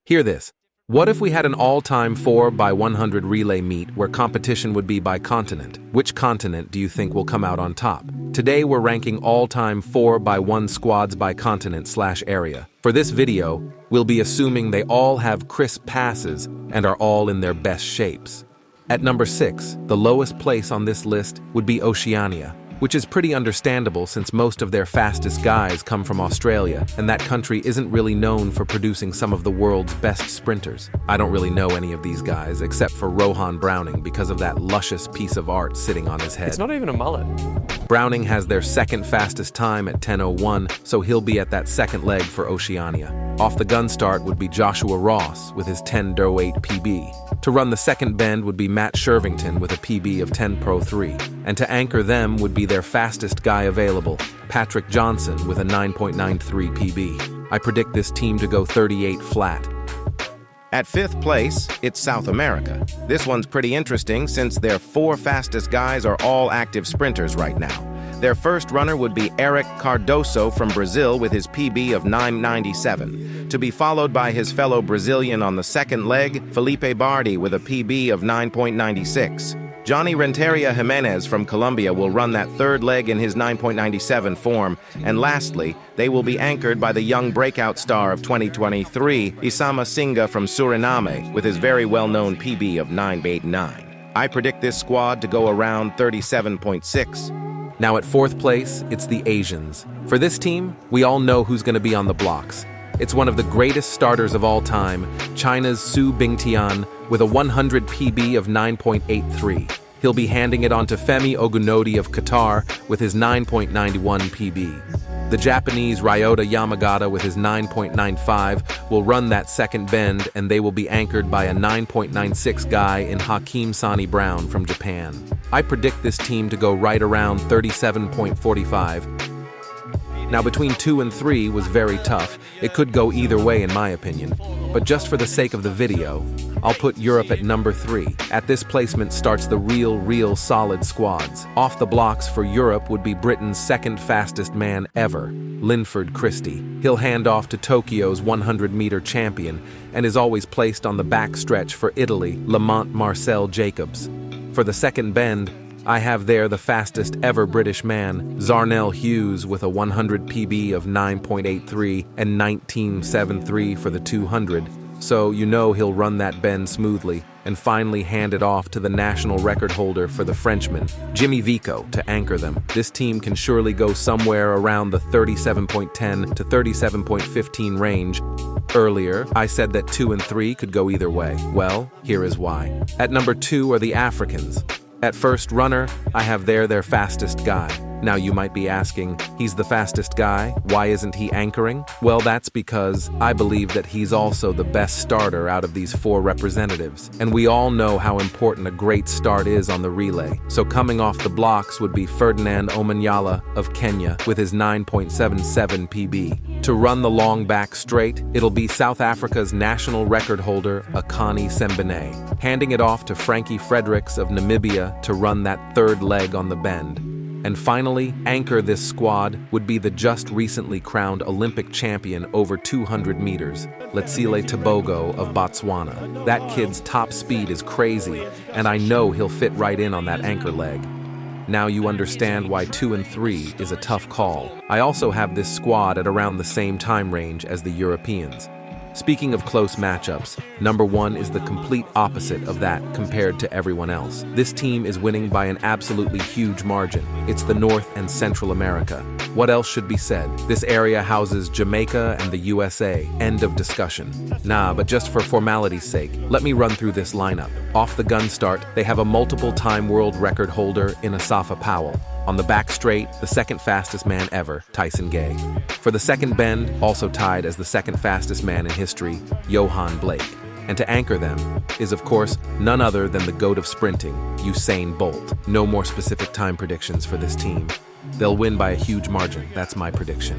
Hear this. What if we had an all-time 4x100 relay meet where competition would be by continent? Which continent do you think will come out on top? Today we're ranking all-time 4x1 squads by continent/area. For this video, we'll be assuming they all have crisp passes and are all in their best shapes. At number 6, the lowest place on this list would be Oceania, which is pretty understandable since most of their fastest guys come from Australia, and that country isn't really known for producing some of the world's best sprinters. I don't really know any of these guys, except for Rohan Browning because of that luscious piece of art sitting on his head. It's not even a mullet. Browning has their second fastest time at 10:01, so he'll be at that second leg for Oceania. Off the gun start would be Joshua Ross with his 10:08 PB. To run the second bend would be Matt Shervington with a PB of 10:03. And to anchor them would be their fastest guy available, Patrick Johnson with a 9.93 PB. I predict this team to go 38 flat. At 5th place, it's South America. This one's pretty interesting since their 4 fastest guys are all active sprinters right now. Their first runner would be Eric Cardoso from Brazil with his PB of 9.97, to be followed by his fellow Brazilian on the second leg, Felipe Bardi with a PB of 9.96. Johnny Renteria Jimenez from Colombia will run that third leg in his 9.97 form, and lastly, they will be anchored by the young breakout star of 2023, Isama Singa from Suriname, with his very well-known PB of 9.89. I predict this squad to go around 37.6. Now at 4th place, it's the Asians. For this team, we all know who's going to be on the blocks. It's one of the greatest starters of all time, China's Su Bingtian, with a 100 PB of 9.83. He'll be handing it on to Femi Ogunodi of Qatar with his 9.91 PB. The Japanese Ryota Yamagata with his 9.95 will run that second bend, and they will be anchored by a 9.96 guy in Hakeem Sani Brown from Japan. I predict this team to go right around 37.45. Now between 2 and 3 was very tough. It could go either way in my opinion. But just for the sake of the video, I'll put Europe at number 3. At this placement starts the real solid squads. Off the blocks for Europe would be Britain's second fastest man ever, Linford Christie. He'll hand off to Tokyo's 100-meter champion and is always placed on the back stretch for Italy, Lamont Marcel Jacobs. For the second bend, I have there the fastest ever British man, Zarnell Hughes, with a 100 PB of 9.83 and 19.73 for the 200, so you know he'll run that bend smoothly, and finally hand it off to the national record holder for the Frenchman, Jimmy Vico, to anchor them. This team can surely go somewhere around the 37.10 to 37.15 range. Earlier, I said that 2 and 3 could go either way. Well, here is why. At number 2 are the Africans. At first runner, I have there their fastest guy. Now you might be asking, he's the fastest guy, why isn't he anchoring? Well, that's because I believe that he's also the best starter out of these 4 representatives. And we all know how important a great start is on the relay. So coming off the blocks would be Ferdinand Omanyala of Kenya with his 9.77 PB. To run the long back straight, it'll be South Africa's national record holder, Akani Sembene, handing it off to Frankie Fredericks of Namibia to run that third leg on the bend. And finally, anchor this squad would be the just recently crowned Olympic champion over 200 meters, Letsile Tebogo of Botswana. That kid's top speed is crazy, and I know he'll fit right in on that anchor leg. Now you understand why 2 and 3 is a tough call. I also have this squad at around the same time range as the Europeans. Speaking of close matchups, number 1 is the complete opposite of that compared to everyone else. This team is winning by an absolutely huge margin. It's the North and Central America. What else should be said? This area houses Jamaica and the USA. End of discussion. Nah, but just for formality's sake, let me run through this lineup. Off the gun start, they have a multiple-time world record holder in Asafa Powell. On the back straight, the second fastest man ever, Tyson Gay. For the second bend, also tied as the second fastest man in history, Johan Blake. And to anchor them is, of course, none other than the GOAT of sprinting, Usain Bolt. No more specific time predictions for this team. They'll win by a huge margin, that's my prediction.